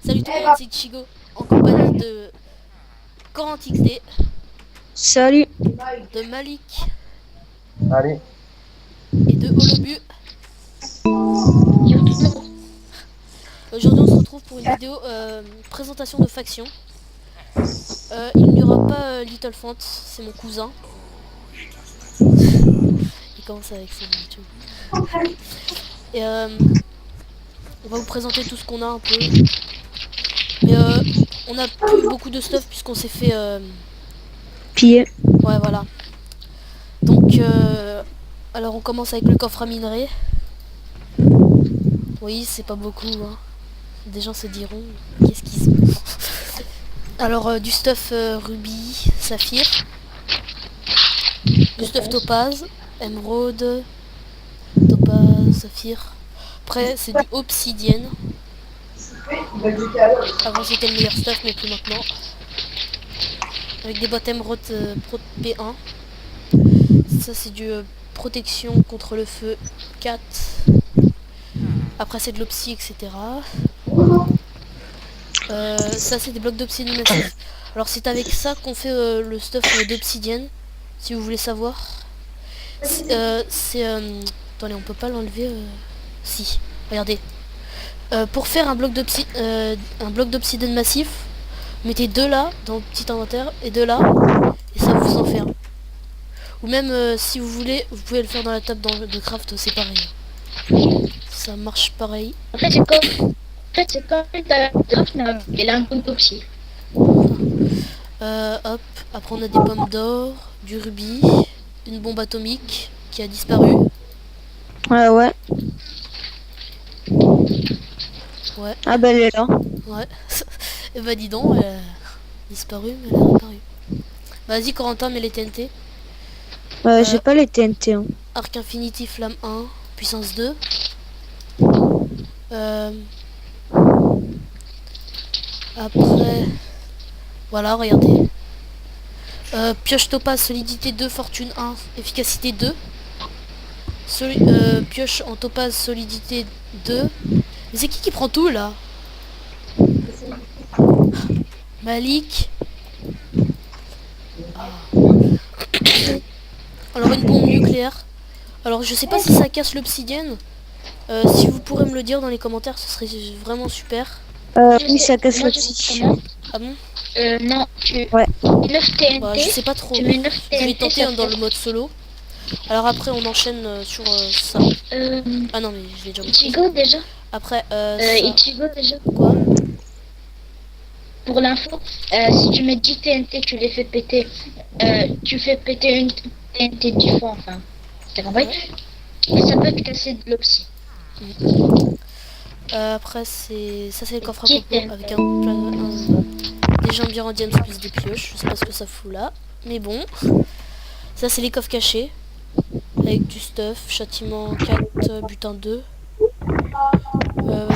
Salut tout le monde, c'est Chigo en compagnie de Corant XD, Salut. de Malik Allez, et de Holobu. Aujourd'hui on se retrouve pour une vidéo présentation de faction. Il n'y aura pas Little Font, c'est mon cousin. Il commence avec ses YouTube. Et on va vous présenter tout ce qu'on a un peu. Mais on a plus beaucoup de stuff puisqu'on s'est fait... Pillé. Ouais voilà. Donc alors on commence avec le coffre à minerai. Oui, c'est pas beaucoup, hein. Des gens se diront, qu'est-ce qu'ils sont. Alors du stuff rubis, saphir, du stuff topaz, émeraude, topaz, saphir. Après c'est du obsidienne. Avant c'était le meilleur stuff mais plus maintenant. Avec des boîtes émeraude Pro P1. Ça c'est du protection contre le feu 4. Après c'est de l'opsi, etc. Ça c'est des blocs d'obsidienne massif. Alors c'est avec ça qu'on fait le stuff d'obsidienne, si vous voulez savoir. Attendez, on peut pas l'enlever. Si, regardez. Pour faire un bloc d'obsidienne massif, mettez deux là dans le petit inventaire et deux là, et ça vous en fait un. Ou même si vous voulez, vous pouvez le faire dans la table de craft, c'est pareil. Ça marche pareil. En fait, c'est comme ta graphe et un compte aussi. Hop, après on a des pommes d'or, du rubis, une bombe atomique qui a disparu. Ouais. Ouais, Ah bah elle est là. ouais. Et bah dis donc, elle a disparu, mais elle a réapparu. Vas-y Corentin, mets les TNT. J'ai pas les TNT. Hein. Arc Infinity Flamme 1, puissance 2. Après, voilà, regardez. Pioche topaz, solidité 2, fortune 1, efficacité 2. Pioche en topaz, solidité 2. Mais c'est qui prend tout là? Malik. Ah. Alors une bombe nucléaire. Alors je sais pas si ça casse l'obsidienne. Si vous pourrez me le dire dans les commentaires, ce serait vraiment super. Oui, ça casse l'opsi. Ah bon? Non, tu Ouais. 9 TNT. Bah, je sais pas trop. Tu mets 9 Je vais TNT, tenter ça dans fait- le mode solo. Alors après on enchaîne sur ça. Ah non mais je l'ai déjà montré. Ichigo déjà. Après Ichigo déjà. quoi? Pour l'info, si tu mets 10 TNT, tu les fais péter. Tu fais péter une TNT 10 fois, enfin. T'as compris? Et ça peut te casser de l'opsi. Après c'est le coffre à Qui popo t'aime? avec des jambes irandiennes plus des pioches. Je sais pas ce que ça fout là. Mais bon. Ça c'est les coffres cachés. Avec du stuff, châtiment 4, butin 2.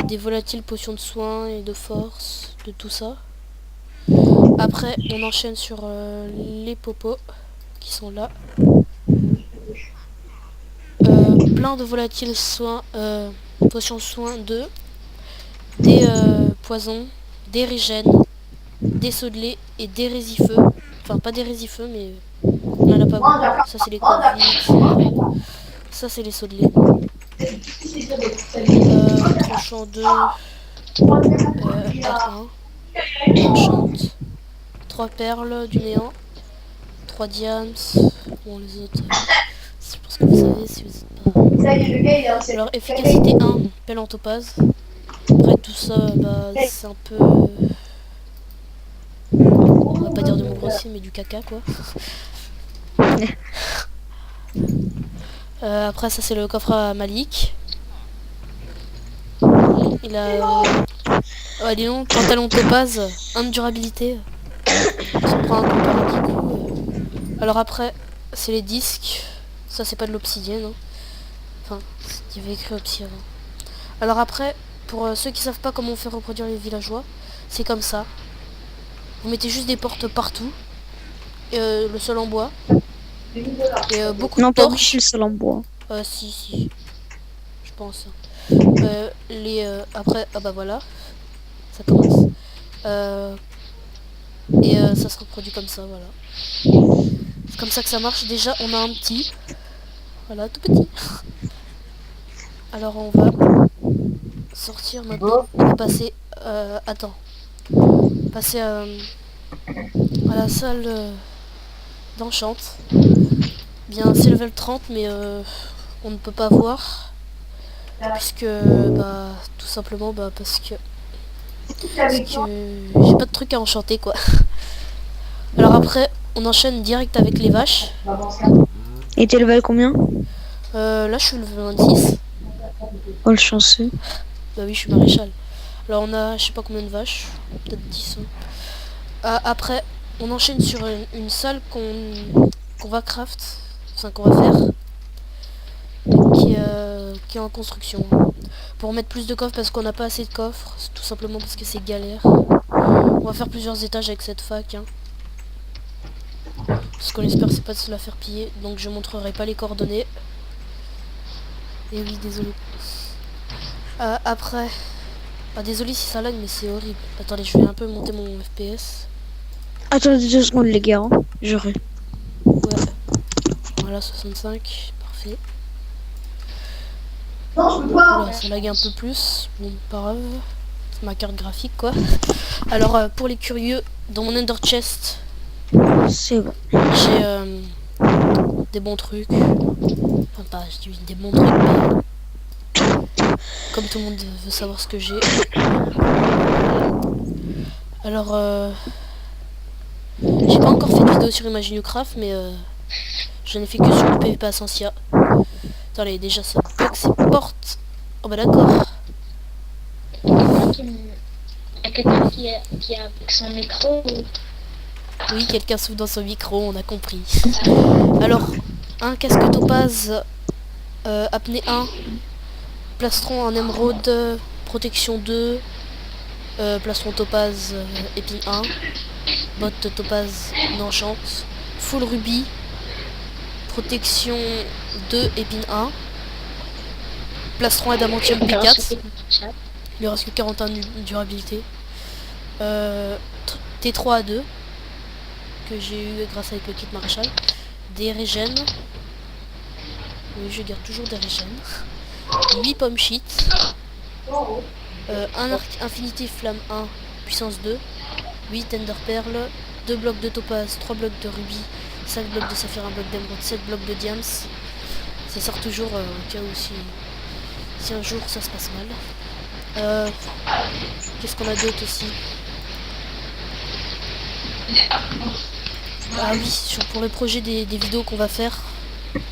Des volatiles, potions de soins et de force, de tout ça. Après on enchaîne sur les popos qui sont là. Plein de volatiles soins, potions soins 2. Des poisons, des régènes, des saudelés et des résifeux. Enfin pas des résifeux mais on en a pas beaucoup. Ça c'est les Covid. Ça c'est les saudelés. Tranchant 2. R1. Enchante. 3 perles du néant. 3 diams. Bon les autres. Je pense que vous savez si vous êtes pas. Alors efficacité 1, pelle en topaz. Après tout ça, bah c'est un peu. On va pas dire de mon grossier mais du caca quoi. Après ça c'est le coffre à Malik. Il a dis donc, pantalon topaz, 1 de durabilité. Ça prend un coup par un petit coup. Alors après c'est les disques. Ça c'est pas de l'obsidienne. Hein. Enfin, il y avait écrit obsidienne avant. Alors après, pour ceux qui savent pas comment on fait reproduire les villageois, c'est comme ça. Vous mettez juste des portes partout. Le sol en bois. Et beaucoup Non, de pas torches. obligé le sol en bois. Si. Je pense. Après, ah bah voilà. ça commence. Ça se reproduit comme ça, voilà. C'est comme ça que ça marche. Déjà, on a un petit. Voilà, tout petit. Alors, on va sortir maintenant. On va passer... attends. Passer à la salle d'enchant. Bien, c'est level 30, mais on ne peut pas voir. Puisque, bah, tout simplement, bah, parce que j'ai pas de truc à enchanter, quoi. Alors après, on enchaîne direct avec les vaches. Et t'es level combien? Là, je suis level 26. Oh, le chanceux. Bah oui, je suis maréchal. Alors on a, je sais pas combien de vaches, peut-être 10. Après, on enchaîne sur une salle qu'on va craft, enfin qu'on va faire, qui est en construction. Pour mettre plus de coffres parce qu'on n'a pas assez de coffres, tout simplement parce que c'est galère. On va faire plusieurs étages avec cette fac. Hein. Ce qu'on espère, c'est pas de se la faire piller, donc je montrerai pas les coordonnées. Et oui, désolé. Après, désolé si ça lag, mais c'est horrible. Attendez, je vais un peu monter mon FPS. Attendez 2 secondes, les gars. Hein. J'aurai. Ouais. Voilà, 65. Parfait. Oula, ça lag un peu plus. Bon, pas grave. C'est ma carte graphique, quoi. Alors, pour les curieux, dans mon Ender Chest, C'est bon. j'ai des bons trucs. Enfin, pas, je dis des bons trucs, mais comme tout le monde veut savoir ce que j'ai. Alors, j'ai pas encore fait de vidéo sur Imaginocraft, mais je n'ai fait que sur le PvP Ascensia. Attendez, déjà ça bloque ses portes. Oh bah d'accord. Il y a quelqu'un qui est avec son micro ou... Oui, quelqu'un souffle dans son micro, on a compris. Alors, un casque topaz, apnée 1, plastron en émeraude, protection 2, plastron topaz, épine 1, botte topaz d'enchant, full rubis, protection 2, épine 1, plastron adamantium P4, il lui reste que 41 de durabilité, T3 A2, que j'ai eu grâce avec le kit maréchal, des régènes, oui je garde toujours des régènes, 8 pommes shit, un arc infinity flamme 1 puissance 2, 8 ender perles, 2 blocs de topaz, 3 blocs de rubis, 5 blocs de saphir, 1 bloc d'émeraude, 7 blocs de diams. Ça sort toujours au cas où si un jour ça se passe mal. Qu'est-ce qu'on a d'autre aussi? Ah oui, pour le projet des vidéos qu'on va faire.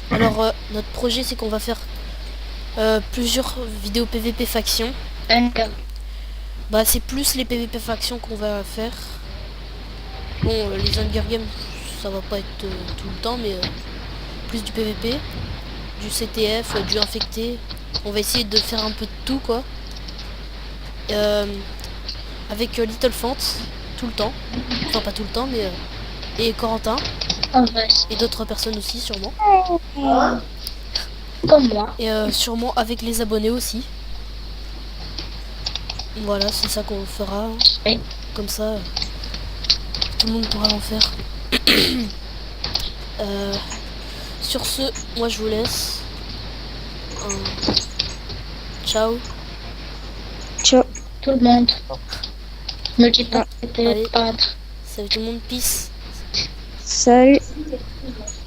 Alors notre projet c'est qu'on va faire plusieurs vidéos PVP faction. Bah c'est plus les PVP factions qu'on va faire. Bon les Hunger Games ça va pas être tout le temps, mais plus du PVP, du CTF, du infecté. On va essayer de faire un peu de tout quoi. Avec Little Fant tout le temps. Enfin pas tout le temps mais et Corentin. Et d'autres personnes aussi sûrement. Comme moi. Et sûrement avec les abonnés aussi. Voilà, c'est ça qu'on fera. Oui. Comme ça, tout le monde pourra en faire. Sur ce, moi je vous laisse. Ciao. Ciao. Tout le monde. Ne dis pas Ah, que t'es allez. peintre. Salut tout le monde, peace. Salut.